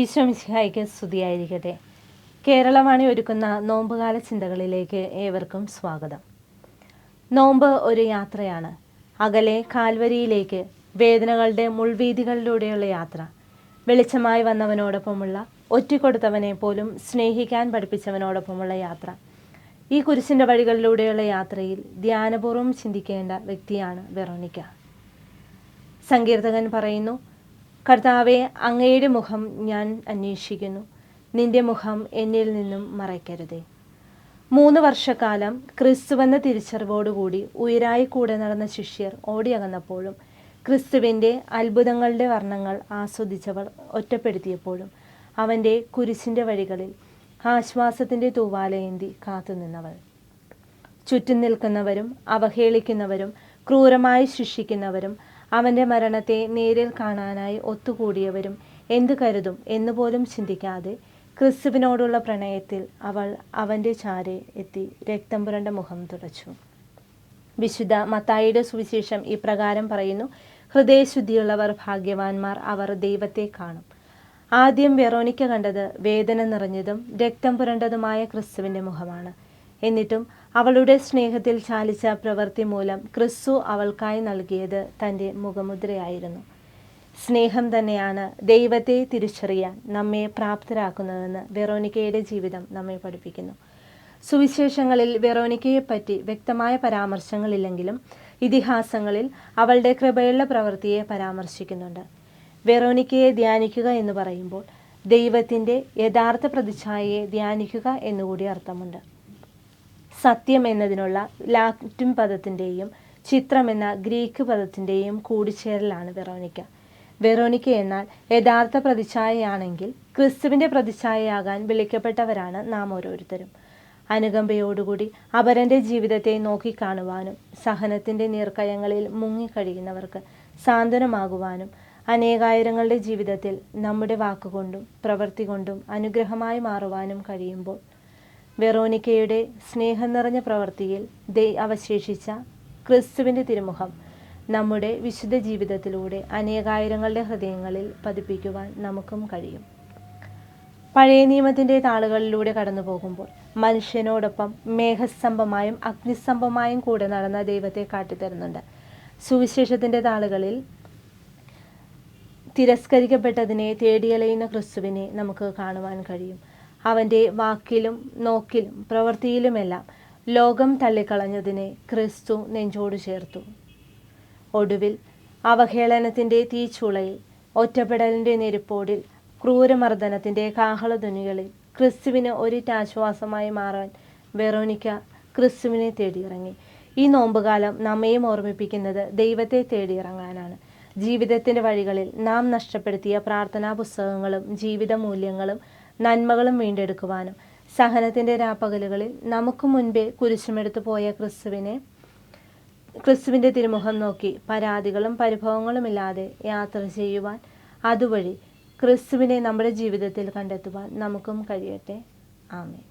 ഈശോ മിശിഹായ്ക്ക് സ്തുതിയായിരിക്കട്ടെ. കേരളവാണി ഒരുക്കുന്ന നോമ്പുകാല ചിന്തകളിലേക്ക് ഏവർക്കും സ്വാഗതം. നോമ്പ് ഒരു യാത്രയാണ്. അകലെ കാൽവരിയിലേക്ക് വേദനകളുടെ മുൾവീഥികളിലൂടെയുള്ള യാത്ര. വെളിച്ചമായി വന്നവനോടൊപ്പമുള്ള, ഒറ്റിക്കൊടുത്തവനെ പോലും സ്നേഹിക്കാൻ പഠിപ്പിച്ചവനോടൊപ്പമുള്ള യാത്ര. ഈ കുരിശിൻ്റെ വഴികളിലൂടെയുള്ള യാത്രയിൽ ധ്യാനപൂർവ്വം ചിന്തിക്കേണ്ട വ്യക്തിയാണ് വെറോനിക്ക. സങ്കീർത്തകൻ പറയുന്നു, കർത്താവെ, അങ്ങയുടെ മുഖം ഞാൻ അന്വേഷിക്കുന്നു, നിന്റെ മുഖം എന്നിൽ നിന്നും മറയ്ക്കരുതേ. 3 വർഷക്കാലം ക്രിസ്തുവെന്ന തിരിച്ചറിവോടുകൂടി ഉയരായി കൂടെ നടന്ന ശിഷ്യർ ഓടിയകന്നപ്പോഴും, ക്രിസ്തുവിൻ്റെ അത്ഭുതങ്ങളുടെ വർണ്ണങ്ങൾ ആസ്വദിച്ചവർ ഒറ്റപ്പെടുത്തിയപ്പോഴും, അവൻ്റെ കുരിശിൻ്റെ വഴികളിൽ ആശ്വാസത്തിൻ്റെ തൂവാലയേന്തി കാത്തുനിന്നവൾ. ചുറ്റും നിൽക്കുന്നവരും അവഹേളിക്കുന്നവരും ക്രൂരമായി ശിക്ഷിക്കുന്നവരും അവൻ്റെ മരണത്തെ നേരിൽ കാണാനായി ഒത്തുകൂടിയവരും എന്തു കരുതും എന്നുപോലും ചിന്തിക്കാതെ ക്രിസ്തുവിനോടുള്ള പ്രണയത്തിൽ അവൾ അവൻ്റെ ചാരെ എത്തി രക്തം പുരണ്ട മുഖം തുടച്ചു. വിശുദ്ധ മത്തായിയുടെ സുവിശേഷം ഇപ്രകാരം പറയുന്നു, ഹൃദയശുദ്ധിയുള്ളവർ ഭാഗ്യവാന്മാർ, അവർ ദൈവത്തെ കാണും. ആദ്യം വെറോനിക്ക കണ്ടത് വേദന നിറഞ്ഞതും രക്തം പുരണ്ടതുമായ ക്രിസ്തുവിൻ്റെ മുഖമാണ്. എന്നിട്ടും അവളുടെ സ്നേഹത്തിൽ ചാലിച്ച പ്രവൃത്തി മൂലം ക്രിസ്തു അവൾക്കായി നൽകിയത് തൻ്റെ മുഖമുദ്രയായിരുന്നു. സ്നേഹം തന്നെയാണ് ദൈവത്തെ തിരിച്ചറിയാൻ നമ്മെ പ്രാപ്തരാക്കുന്നതെന്ന് വെറോനിക്കയുടെ ജീവിതം നമ്മെ പഠിപ്പിക്കുന്നു. സുവിശേഷങ്ങളിൽ വെറോനിക്കയെപ്പറ്റി വ്യക്തമായ പരാമർശങ്ങളില്ലെങ്കിലും ഇതിഹാസങ്ങളിൽ അവളുടെ കൃപയുള്ള പ്രവൃത്തിയെ പരാമർശിക്കുന്നുണ്ട്. വെറോനിക്കയെ ധ്യാനിക്കുക എന്ന് പറയുമ്പോൾ ദൈവത്തിൻ്റെ യഥാർത്ഥ പ്രതിച്ഛായയെ ധ്യാനിക്കുക എന്നുകൂടി അർത്ഥമുണ്ട്. സത്യം എന്നതിനുള്ള ലാറ്റിൻ പദത്തിൻ്റെയും ചിത്രം എന്ന ഗ്രീക്ക് പദത്തിൻ്റെയും കൂടിച്ചേരലാണ് വെറോനിക്ക. വെറോനിക്ക എന്നാൽ യഥാർത്ഥ പ്രതിച്ഛായയാണെങ്കിൽ ക്രിസ്തുവിൻ്റെ പ്രതിച്ഛായയാകാൻ വിളിക്കപ്പെട്ടവരാണ് നാം ഓരോരുത്തരും. അനുകമ്പയോടുകൂടി അപരൻ്റെ ജീവിതത്തെ നോക്കിക്കാണുവാനും സഹനത്തിൻ്റെ നീർക്കയങ്ങളിൽ മുങ്ങിക്കഴിയുന്നവർക്ക് സാന്ത്വനമാകുവാനും അനേകായിരങ്ങളുടെ ജീവിതത്തിൽ നമ്മുടെ വാക്കുകൊണ്ടും പ്രവൃത്തി കൊണ്ടും അനുഗ്രഹമായി മാറുവാനും കഴിയുമ്പോൾ വെറോനിക്കയുടെ സ്നേഹം നിറഞ്ഞ പ്രവൃത്തിയിൽ അവശേഷിച്ച ക്രിസ്തുവിൻ്റെ തിരുമുഖം നമ്മുടെ വിശുദ്ധ ജീവിതത്തിലൂടെ അനേകായിരങ്ങളുടെ ഹൃദയങ്ങളിൽ പതിപ്പിക്കുവാൻ നമുക്കും കഴിയും. പഴയ നിയമത്തിൻ്റെ താളുകളിലൂടെ കടന്നു പോകുമ്പോൾ മനുഷ്യനോടൊപ്പം മേഘസ്തംഭമായും അഗ്നിസ്തംഭമായും കൂടെ നടന്ന ദൈവത്തെ കാട്ടിത്തരുന്നുണ്ട്. സുവിശേഷത്തിൻ്റെ താളുകളിൽ തിരസ്കരിക്കപ്പെട്ടതിനെ തേടിയലയുന്ന ക്രിസ്തുവിനെ നമുക്ക് കാണുവാൻ കഴിയും. അവൻ്റെ വാക്കിലും നോക്കിലും പ്രവൃത്തിയിലുമെല്ലാം ലോകം തള്ളിക്കളഞ്ഞതിനെ ക്രിസ്തു നെഞ്ചോട് ചേർത്തു. ഒടുവിൽ അവഹേളനത്തിൻ്റെ തീച്ചൂളയിൽ, ഒറ്റപ്പെടലിൻ്റെ നെരുപ്പോടിൽ, ക്രൂരമർദ്ദനത്തിൻ്റെ കാഹളധ്വനികളിൽ ക്രിസ്തുവിന് ഒരിറ്റാശ്വാസമായി മാറാൻ വെറോനിക്ക ക്രിസ്തുവിനെ തേടിയിറങ്ങി. ഈ നോമ്പുകാലം നമ്മയും ഓർമ്മിപ്പിക്കുന്നത് ദൈവത്തെ തേടിയിറങ്ങാനാണ്. ജീവിതത്തിൻ്റെ വഴികളിൽ നാം നഷ്ടപ്പെടുത്തിയ പ്രാർത്ഥനാ പുസ്തകങ്ങളും ജീവിത മൂല്യങ്ങളും നന്മകളും വീണ്ടെടുക്കുവാനും സഹനത്തിൻ്റെ രാപ്പകലുകളിൽ നമുക്ക് മുൻപേ കുരിശുമെടുത്തു പോയ ക്രിസ്തുവിൻ്റെ തിരുമുഖം നോക്കി പരാതികളും പരിഭവങ്ങളുമില്ലാതെ യാത്ര ചെയ്യുവാൻ, അതുവഴി ക്രിസ്തുവിനെ നമ്മുടെ ജീവിതത്തിൽ കണ്ടെത്തുവാൻ നമുക്കും കഴിയട്ടെ. ആമേൻ.